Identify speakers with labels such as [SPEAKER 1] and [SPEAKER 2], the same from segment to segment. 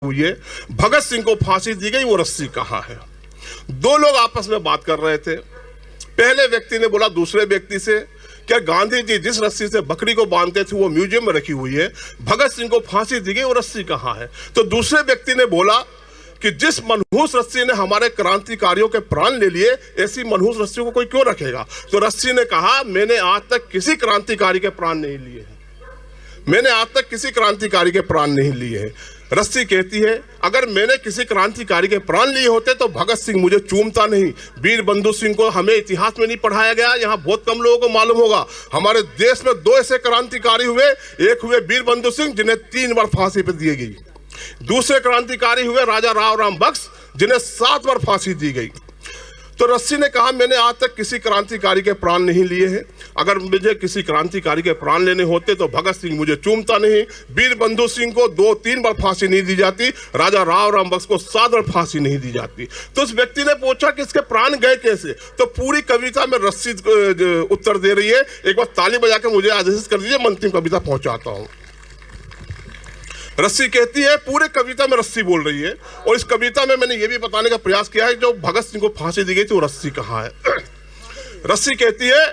[SPEAKER 1] हुई है, भगत सिंह को फांसी दी गई, वो रस्सी कहाँ है? दो लोग आपस में बात कर रहे थे। पहले व्यक्ति ने बोला दूसरे व्यक्ति से, क्या गांधी जी जिस रस्सी से बकरी को बांधते थे वो म्यूजियम में रखी हुई है, भगत सिंह को फांसी दी गई, वो रस्सी कहाँ है? तो दूसरे व्यक्ति ने बोला कि जिस मनहूस रस्सी ने हमारे क्रांतिकारियों के प्राण ले लिए, ऐसी मनहूस रस्सी को कोई क्यों रखेगा? तो रस्सी ने कहा, मैंने आज तक किसी क्रांतिकारी के प्राण नहीं लिए हैं, मैंने आज तक किसी क्रांतिकारी के प्राण नहीं लिए हैं। रस्सी कहती है, अगर मैंने किसी क्रांतिकारी के प्राण लिए होते तो भगत सिंह मुझे चूमता नहीं। वीर बंधु सिंह को हमें इतिहास में नहीं पढ़ाया गया, यहाँ बहुत कम लोगों को मालूम होगा। हमारे देश में दो ऐसे क्रांतिकारी हुए, एक हुए वीर बंधु सिंह जिन्हें 3 बार फांसी पर दी गई, दूसरे क्रांतिकारी हुए राजा राव बख्श जिन्हें 7 बार फांसी दी गई। तो रस्सी ने कहा, मैंने आज तक किसी क्रांतिकारी के प्राण नहीं लिए हैं, अगर मुझे किसी क्रांतिकारी के प्राण लेने होते तो भगत सिंह मुझे चूमता नहीं, वीर बंधु सिंह को 2-3 बार फांसी नहीं दी जाती, राजा राव बख्श को 7 बार फांसी नहीं दी जाती। तो उस व्यक्ति ने पूछा कि इसके प्राण गए कैसे? तो पूरी कविता में रस्सी उत्तर दे रही है। एक बार ताली बजा के मुझे आदेश कर दीजिए, मैं अंतिम कविता पहुंचाता हूं। रस्सी कहती है, पूरे कविता में रस्सी बोल रही है, और इस कविता में मैंने ये भी बताने का प्रयास किया है जो भगत सिंह को फांसी दी गई थी वो रस्सी कहाँ है। रस्सी कहती है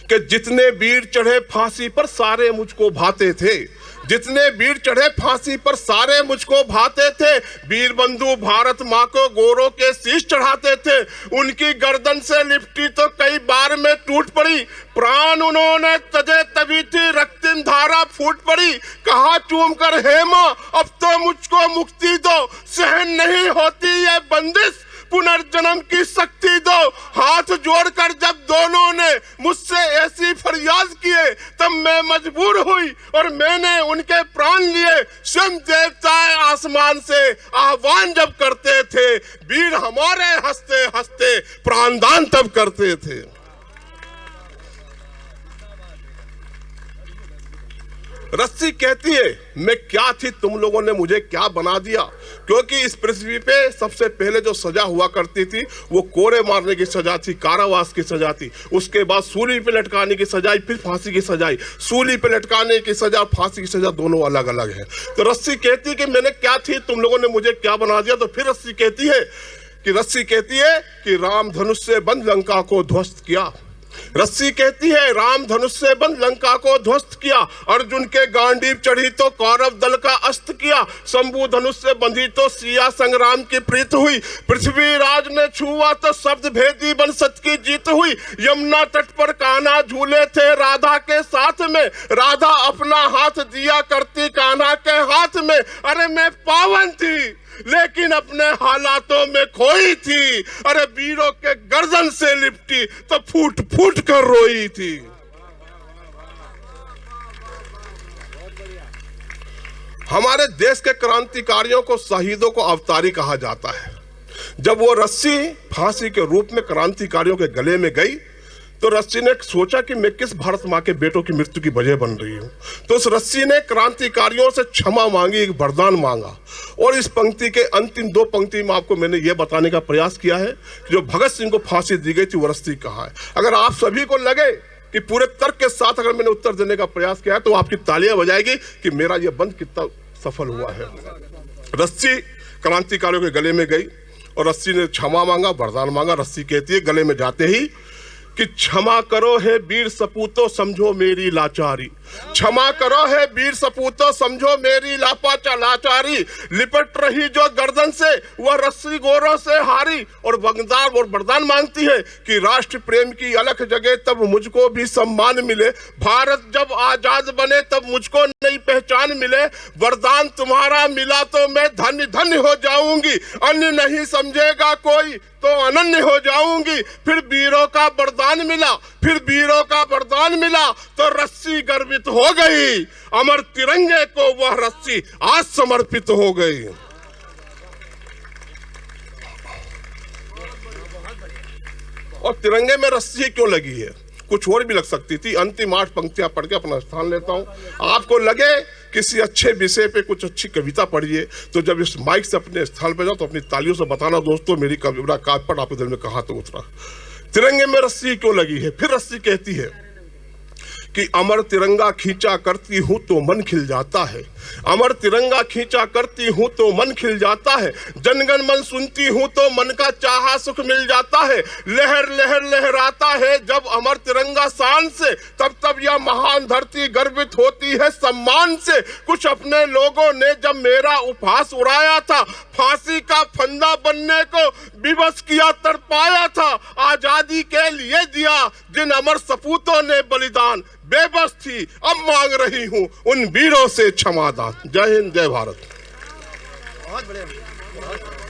[SPEAKER 1] कि जितने वीर चढ़े फांसी पर सारे मुझको भाते थे, जितने वीर चढ़े फांसी पर सारे मुझको भाते थे, वीर बंधु भारत माँ को गोरों के शीश चढ़ाते थे, उनकी गर्दन से लिपटी तो कई बार में टूट पड़ी, प्राण उन्होंने तजे तभी थी रक्तिम धारा फूट पड़ी, कहा चूम कर हे माँ अब तो मुझको मुक्ति दो, सहन नहीं होती ये बंदिश, पुनर्जन्म की शक्ति दो। हाथ जोड़कर जब दोनों ने मुझसे ऐसी फरियाद किए तब मैं मजबूर हुई और मैंने उनके प्राण लिए। स्वयं देवताएं आसमान से आह्वान जब करते थे, वीर हमारे हंसते हंसते प्राणदान तब करते थे। रस्सी कहती है, मैं क्या थी, तुम लोगों ने मुझे क्या बना दिया? क्योंकि इस पृथ्वी पे सबसे पहले जो सजा हुआ करती थी वो कोड़े मारने की सजा थी, कारावास की सजा थी, उसके बाद सूली पे लटकाने की सजा, फिर फांसी की सजा। सूली पे लटकाने की सजा, फांसी की सजा दोनों अलग अलग है। तो रस्सी कहती है कि मैंने क्या थी, तुम लोगों ने मुझे क्या बना दिया? तो फिर रस्सी कहती है कि राम धनुष से बंद लंका को ध्वस्त किया। रस्सी कहती है, राम धनुष से बंद लंका को ध्वस्त किया, अर्जुन के गांडीव चढ़ी तो कौरव दल का अस्त किया, शंभु धनुष से बंधी तो सिया संग्राम की प्रीत हुई, पृथ्वी राज ने छुआ तो शब्द भेदी बन सत की जीत हुई, यमुना तट पर कान्हा झूले थे राधा के साथ में, राधा अपना हाथ दिया करती कान्हा के हाथ में, अरे मैं पावन थी लेकिन अपने हालातों में खोई थी, अरे वीरों के गर्दन से लिपटी तो फूट फूट कर रोई थी। हमारे देश के क्रांतिकारियों को शहीदों को अवतारी कहा जाता है। जब वो रस्सी फांसी के रूप में क्रांतिकारियों के गले में गई तो रस्सी ने सोचा कि मैं किस भारत माँ के बेटों की मृत्यु की वजह बन रही हूँ। तो उस रस्सी ने क्रांतिकारियों से क्षमा मांगी, एक वरदान मांगा। और इस पंक्ति के अंतिम 2 पंक्ति में आपको मैंने ये बताने का प्रयास किया है कि जो भगत सिंह को फांसी दी गई थी वो रस्सी कहाँ है। अगर आप सभी को लगे कि पूरे तर्क के साथ अगर मैंने उत्तर देने का प्रयास किया है तो आपकी तालियां बजाएगी कि मेरा यह बंद कितना सफल हुआ है। रस्सी क्रांतिकारियों के गले में गई और रस्सी ने क्षमा मांगा, वरदान मांगा। रस्सी कहती है गले में जाते ही कि क्षमा करो है वीर सपूतो समझो मेरी लाचारी, क्षमा करो है वीर सपूतो समझो मेरी लाचारी, लिपट रही जो गर्दन से वह रस्सी गोरों से हारी। और वरदान मांगती है कि राष्ट्र प्रेम की अलख जगे तब मुझको भी सम्मान मिले, भारत जब आजाद बने तब मुझको नई पहचान मिले, वरदान तुम्हारा मिला तो मैं धन्य धन्य हो जाऊंगी, अन्य नहीं समझेगा कोई तो अनन्य हो जाऊंगी। फिर वीरों का वरदान मिला, तो रस्सी गर्वित हो गई, अमर तिरंगे को वह रस्सी आज समर्पित हो गई। और तिरंगे में रस्सी क्यों लगी है? कुछ और भी लग सकती थी। अंतिम 8 पंक्तियां पढ़ के अपना स्थान लेता हूं। आपको लगे किसी अच्छे विषय पे कुछ अच्छी कविता पढ़िए तो जब इस माइक से अपने स्थान पे जाओ तो अपनी तालियों से बताना, दोस्तों मेरी कविता काव्यपट आपके दिल में कहां तो उतरा। तिरंगे में रस्सी क्यों लगी है? फिर रस्सी कहती है कि अमर तिरंगा खींचा करती हूं तो मन खिल जाता है, अमर तिरंगा खींचा करती हूं तो मन खिल जाता है, जनगण मन सुनती हूं तो मन का चाहा सुख मिल जाता है। लहर लहर लहराता है जब अमर तिरंगा शान से, तब तब यह महान धरती गर्वित होती है सम्मान से। कुछ अपने लोगों ने जब मेरा उपहास उड़ाया था, फांसी का फंदा बनने को विवश किया तड़पाया था। आजादी के लिए दिया जिन अमर सपूतों ने बलिदान, बेबस थी अब मांग रही हूं उन वीरों से क्षमादान। जय हिंद, जय भारत।
[SPEAKER 2] बहुत बढ़िया।